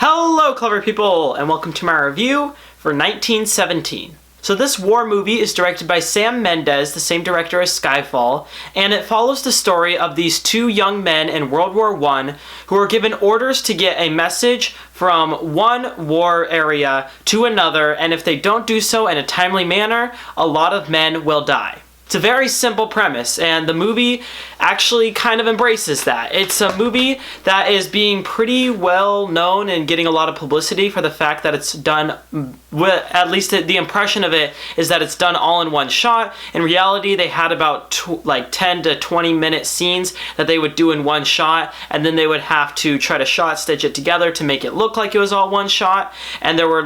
Hello, clever people, and welcome to my review for 1917. So this war movie is directed by Sam Mendes, the same director as Skyfall, and it follows the story of these two young men in World War I who are given orders to get a message from one war area to another, and if they don't do so in a timely manner, a lot of men will die. It's a very simple premise, and the movie actually kind of embraces that. It's a movie that is being pretty well known and getting a lot of publicity for the fact that it's done, at least the impression of it is that it's done all in one shot. In reality, they had about 10 to 20 minute scenes that they would do in one shot, and then they would have to try to shot stitch it together to make it look like it was all one shot, and there were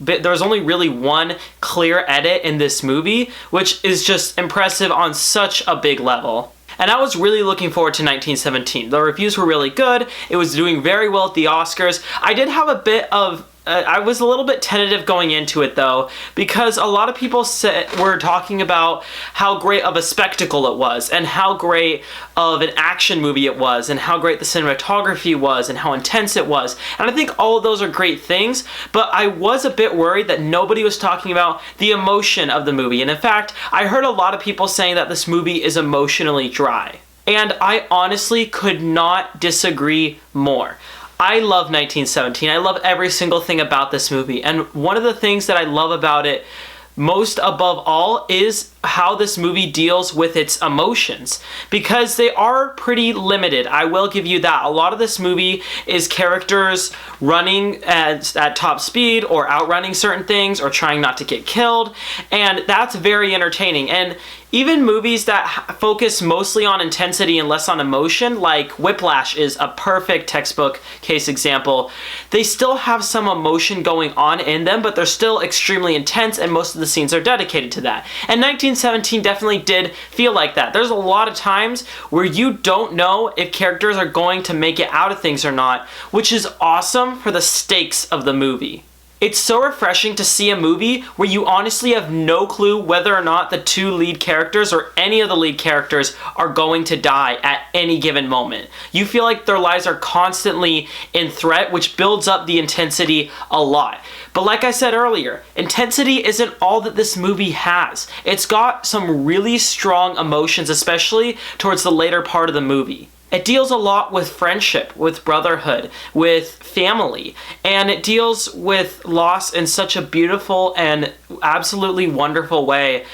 there's only really one clear edit in this movie, which is just impressive on such a big level. And I was really looking forward to 1917. The reviews were really good. It was doing very well at the Oscars. I did have a bit of I was a little bit tentative going into it though, because a lot of people were talking about how great of a spectacle it was, and how great of an action movie it was, and how great the cinematography was, and how intense it was. And I think all of those are great things, but I was a bit worried that nobody was talking about the emotion of the movie. And in fact, I heard a lot of people saying that this movie is emotionally dry. And I honestly could not disagree more. I love 1917. I love every single thing about this movie. And one of the things that I love about it most above all is how this movie deals with its emotions, because they are pretty limited. I will give you that. A lot of this movie is characters running at top speed, or outrunning certain things, or trying not to get killed, and that's very entertaining. And even movies that focus mostly on intensity and less on emotion, like Whiplash is a perfect textbook case example, they still have some emotion going on in them, but they're still extremely intense, and most of the scenes are dedicated to that. And 1917 definitely did feel like that. There's a lot of times where you don't know if characters are going to make it out of things or not, which is awesome for the stakes of the movie. It's so refreshing to see a movie where you honestly have no clue whether or not the two lead characters or any of the lead characters are going to die at any given moment. You feel like their lives are constantly in threat, which builds up the intensity a lot. But like I said earlier, intensity isn't all that this movie has. It's got some really strong emotions, especially towards the later part of the movie. It deals a lot with friendship, with brotherhood, with family, and it deals with loss in such a beautiful and absolutely wonderful way.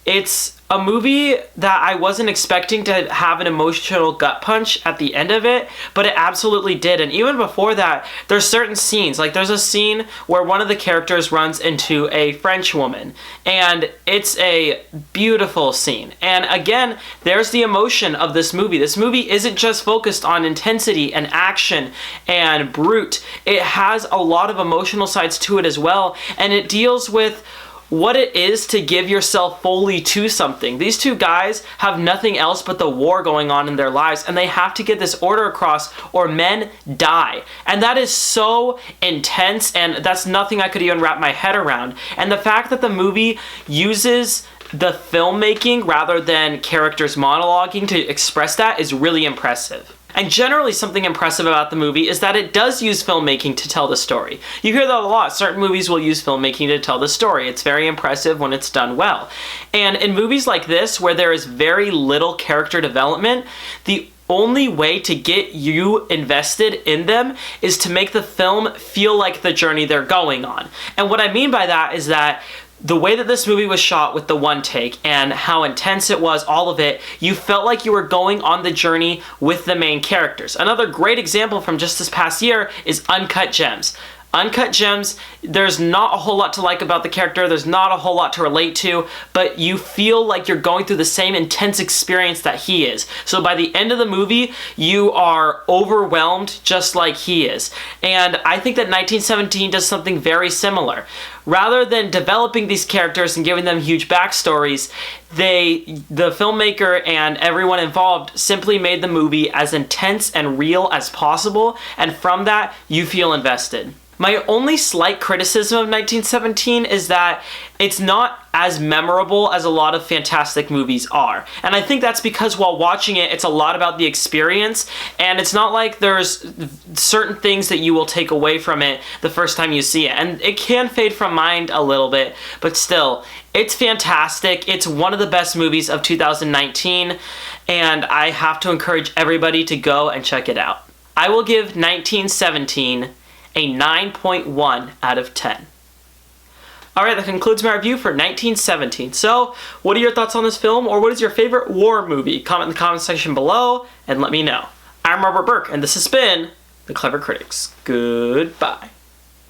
It's a movie that I wasn't expecting to have an emotional gut punch at the end of it, but it absolutely did. And even before that, there's certain scenes, like there's a scene where one of the characters runs into a French woman, and it's a beautiful scene. And again, there's the emotion of this movie. This movie isn't just focused on intensity and action and brute. It has a lot of emotional sides to it as well, and it deals with what it is to give yourself fully to something. These two guys have nothing else but the war going on in their lives, and they have to get this order across or men die. And that is so intense, and that's nothing I could even wrap my head around. And the fact that the movie uses the filmmaking rather than characters monologuing to express that is really impressive. And generally something impressive about the movie is that it does use filmmaking to tell the story. You hear that a lot. Certain movies will use filmmaking to tell the story. It's very impressive when it's done well. And in movies like this, where there is very little character development, the only way to get you invested in them is to make the film feel like the journey they're going on. And what I mean by that is that the way that this movie was shot with the one take and how intense it was, all of it, you felt like you were going on the journey with the main characters. Another great example from just this past year is Uncut Gems. Uncut Gems, there's not a whole lot to like about the character, there's not a whole lot to relate to, but you feel like you're going through the same intense experience that he is. So by the end of the movie, you are overwhelmed just like he is. And I think that 1917 does something very similar. Rather than developing these characters and giving them huge backstories, the filmmaker and everyone involved simply made the movie as intense and real as possible, and from that, you feel invested. My only slight criticism of 1917 is that it's not as memorable as a lot of fantastic movies are. And I think that's because while watching it, it's a lot about the experience, and it's not like there's certain things that you will take away from it the first time you see it. And it can fade from mind a little bit, but still, it's fantastic. It's one of the best movies of 2019, and I have to encourage everybody to go and check it out. I will give 1917 a 9.1 out of 10. Alright, that concludes my review for 1917. So, what are your thoughts on this film, or what is your favorite war movie? Comment in the comment section below and let me know. I'm Robert Burke, and this has been The Clever Critics. Goodbye.